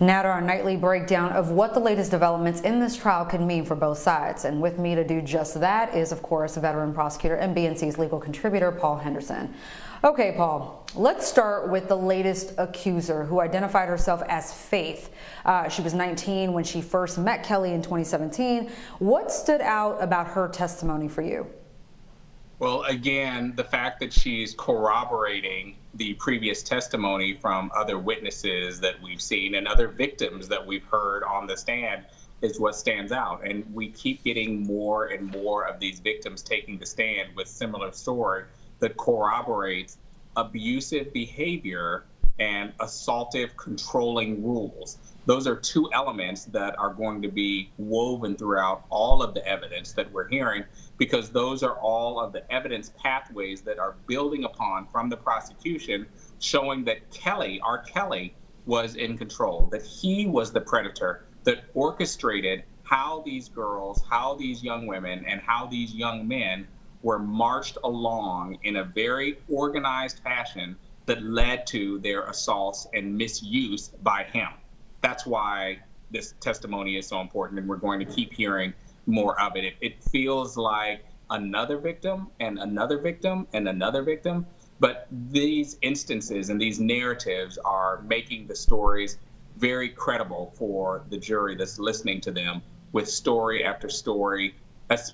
Now to our nightly breakdown of what the latest developments in this trial could mean for both sides. And with me to do just that is, of course, veteran prosecutor and BNC's legal contributor, Paul Henderson. Okay, Paul, let's start with the latest accuser, who identified herself as Faith. She was 19 when she first met Kelly in 2017. What stood out about her testimony for you? Well, again, the fact that she's corroborating the previous testimony from other witnesses that we've seen and other victims that we've heard on the stand is what stands out. And we keep getting more and more of these victims taking the stand with similar story that corroborates abusive behavior and assaultive controlling rules. Those are two elements that are going to be woven throughout all of the evidence that we're hearing, because those are all of the evidence pathways that are building upon from the prosecution, showing that Kelly, R. Kelly, was in control, that he was the predator that orchestrated how these girls, how these young women, and how these young men were marched along in a very organized fashion that led to their assaults and misuse by him. That's why this testimony is so important, and we're going to keep hearing more of it. It feels like another victim and another victim and another victim, but these instances and these narratives are making the stories very credible for the jury that's listening to them, with story after story,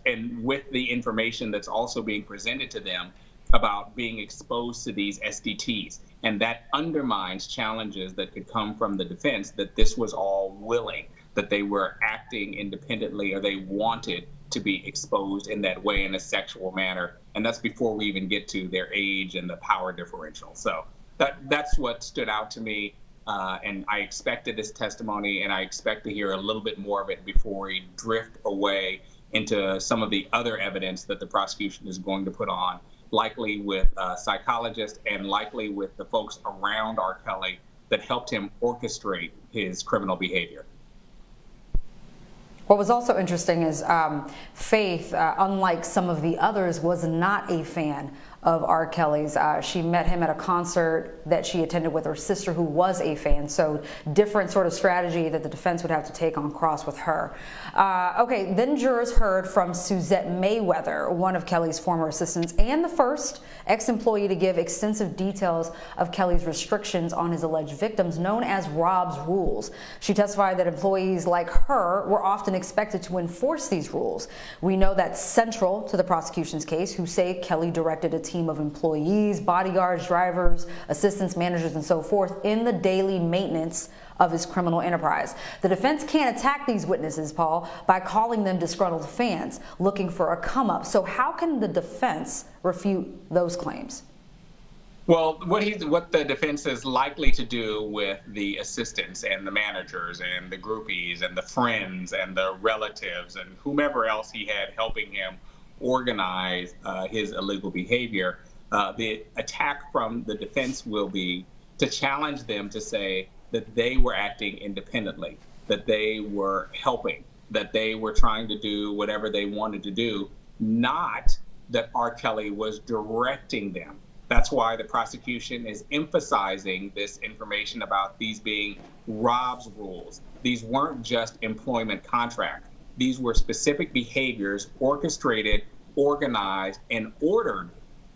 and with the information that's also being presented to them about being exposed to these SDTs. And that undermines challenges that could come from the defense that this was all willing, that they were acting independently, or they wanted to be exposed in that way in a sexual manner. And that's before we even get to their age and the power differential. So that's what stood out to me. And I expected this testimony, and I expect to hear a little bit more of it before we drift away into some of the other evidence that the prosecution is going to put on, likely with psychologists and likely with the folks around R. Kelly that helped him orchestrate his criminal behavior. What was also interesting is Faith, unlike some of the others, was not a fan of R. Kelly's. She met him at a concert that she attended with her sister, who was a fan. So different sort of strategy that the defense would have to take on cross with her. Okay, then jurors heard from Suzette Mayweather, one of Kelly's former assistants and the first ex-employee to give extensive details of Kelly's restrictions on his alleged victims, known as Rob's rules. She testified that employees like her were often expected to enforce these rules. We know that's central to the prosecution's case, who say Kelly directed a team of employees, bodyguards, drivers, assistants, managers, and so forth in the daily maintenance of his criminal enterprise. The defense can't attack these witnesses, Paul, by calling them disgruntled fans looking for a come-up. So how can the defense refute those claims? Well, what the defense is likely to do with the assistants and the managers and the groupies and the friends and the relatives and whomever else he had helping him organize his illegal behavior, the attack from the defense will be to challenge them to say that they were acting independently, that they were helping, that they were trying to do whatever they wanted to do, not that R. Kelly was directing them. That's why the prosecution is emphasizing this information about these being Rob's rules. These weren't just employment contracts. These were specific behaviors orchestrated, organized, and ordered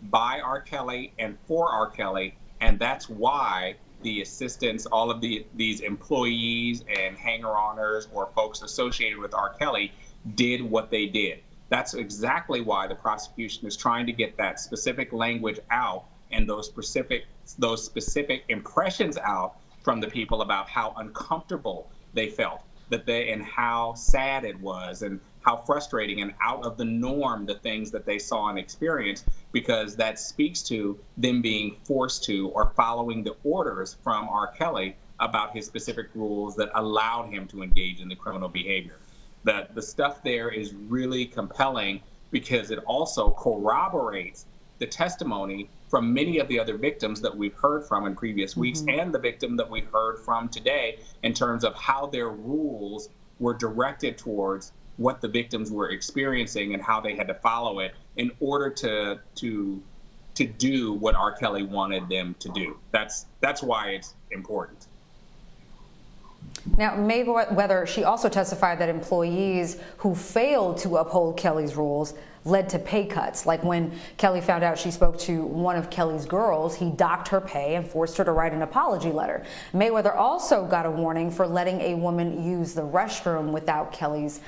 by R. Kelly and for R. Kelly. And that's why the assistants, all of these employees and hanger-oners or folks associated with R. Kelly did what they did. That's exactly why the prosecution is trying to get that specific language out and those specific impressions out from the people about how uncomfortable they felt, and how sad it was, and how frustrating and out of the norm the things that they saw and experienced, because that speaks to them being forced to or following the orders from R. Kelly about his specific rules that allowed him to engage in the criminal behavior. The stuff there is really compelling because it also corroborates the testimony from many of the other victims that we've heard from in previous weeks, and the victim that we heard from today, in terms of how their rules were directed towards what the victims were experiencing and how they had to follow it in order to do what R. Kelly wanted them to do. That's why it's important. Now, Mayweather, she also testified that employees who failed to uphold Kelly's rules led to pay cuts. Like when Kelly found out she spoke to one of Kelly's girls, he docked her pay and forced her to write an apology letter. Mayweather also got a warning for letting a woman use the restroom without Kelly's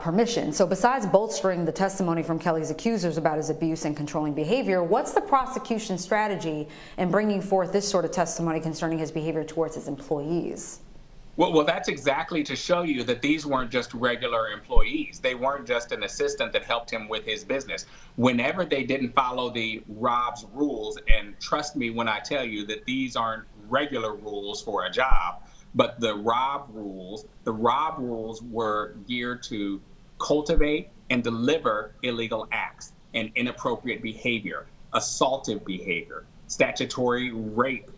permission. So besides bolstering the testimony from Kelly's accusers about his abuse and controlling behavior, what's the prosecution strategy in bringing forth this sort of testimony concerning his behavior towards his employees? Well, that's exactly to show you that these weren't just regular employees. They weren't just an assistant that helped him with his business. Whenever they didn't follow the Rob's rules, and trust me when I tell you that these aren't regular rules for a job, but the Rob rules were geared to cultivate and deliver illegal acts and inappropriate behavior, assaultive behavior, statutory rape,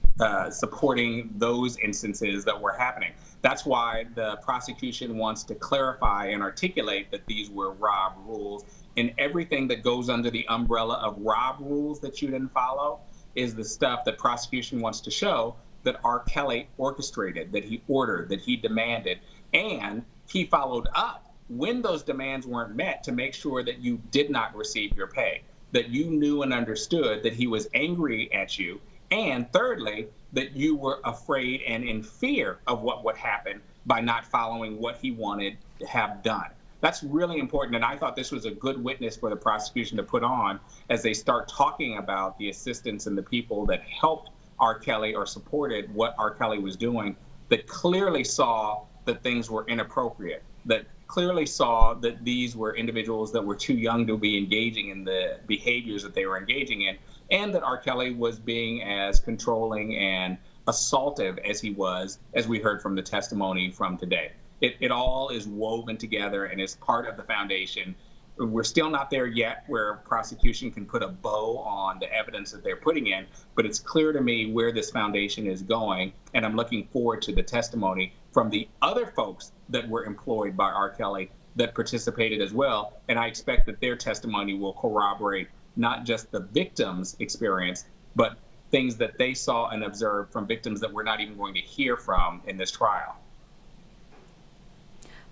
supporting those instances that were happening. That's why the prosecution wants to clarify and articulate that these were Rob rules, and everything that goes under the umbrella of Rob rules that you didn't follow is the stuff that prosecution wants to show that R. Kelly orchestrated, that he ordered, that he demanded, and he followed up when those demands weren't met to make sure that you did not receive your pay, that you knew and understood that he was angry at you, and thirdly, that you were afraid and in fear of what would happen by not following what he wanted to have done. That's really important, and I thought this was a good witness for the prosecution to put on as they start talking about the assistants and the people that helped R. Kelly or supported what R. Kelly was doing, that clearly saw that things were inappropriate, that clearly saw that these were individuals that were too young to be engaging in the behaviors that they were engaging in, and that R. Kelly was being as controlling and assaultive as he was, as we heard from the testimony from today. It all is woven together and is part of the foundation. We're still not there yet where prosecution can put a bow on the evidence that they're putting in, but it's clear to me where this foundation is going, and I'm looking forward to the testimony from the other folks that were employed by R. Kelly that participated as well, and I expect that their testimony will corroborate not just the victim's experience, but things that they saw and observed from victims that we're not even going to hear from in this trial.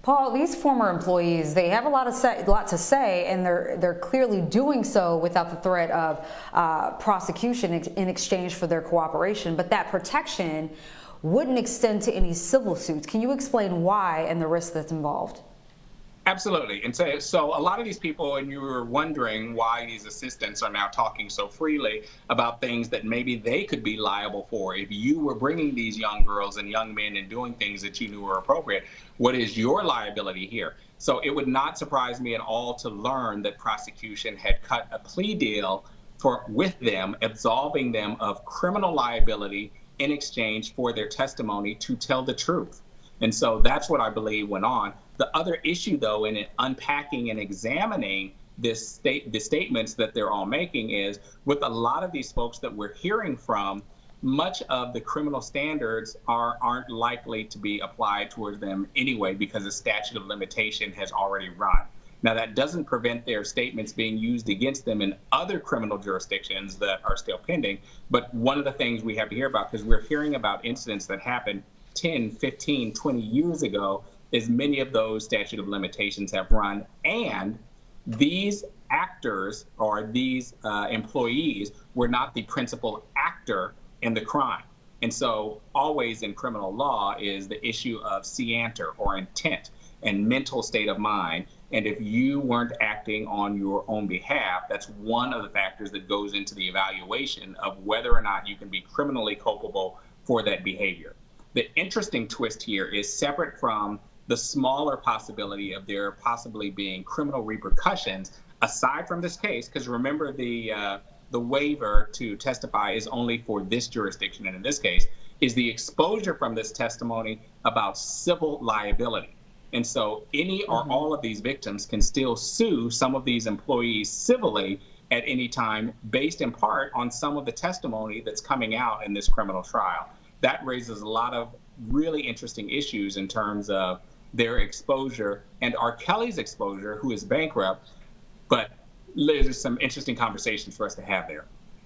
Paul, these former employees, they have a lot to say, and they're clearly doing so without the threat of prosecution in exchange for their cooperation. But that protection wouldn't extend to any civil suits. Can you explain why and the risk that's involved? Absolutely. And so a lot of these people, and you were wondering why these assistants are now talking so freely about things that maybe they could be liable for. If you were bringing these young girls and young men and doing things that you knew were appropriate, what is your liability here? So it would not surprise me at all to learn that prosecution had cut a plea deal with them, absolving them of criminal liability in exchange for their testimony to tell the truth. And so that's what I believe went on. The other issue, though, in unpacking and examining the statements that they're all making is, with a lot of these folks that we're hearing from, much of the criminal standards aren't likely to be applied towards them anyway because the statute of limitation has already run. Now, that doesn't prevent their statements being used against them in other criminal jurisdictions that are still pending. But one of the things we have to hear about, because we're hearing about incidents that happened 10, 15, 20 years ago, is many of those statute of limitations have run, and these actors or these employees were not the principal actor in the crime. And so always in criminal law is the issue of scienter or intent and mental state of mind. And if you weren't acting on your own behalf, that's one of the factors that goes into the evaluation of whether or not you can be criminally culpable for that behavior. The interesting twist here is separate from the smaller possibility of there possibly being criminal repercussions aside from this case, because remember the waiver to testify is only for this jurisdiction, and in this case, is the exposure from this testimony about civil liability. And so any or all of these victims can still sue some of these employees civilly at any time based in part on some of the testimony that's coming out in this criminal trial. That raises a lot of really interesting issues in terms of their exposure and R. Kelly's exposure, who is bankrupt, but there's some interesting conversations for us to have there.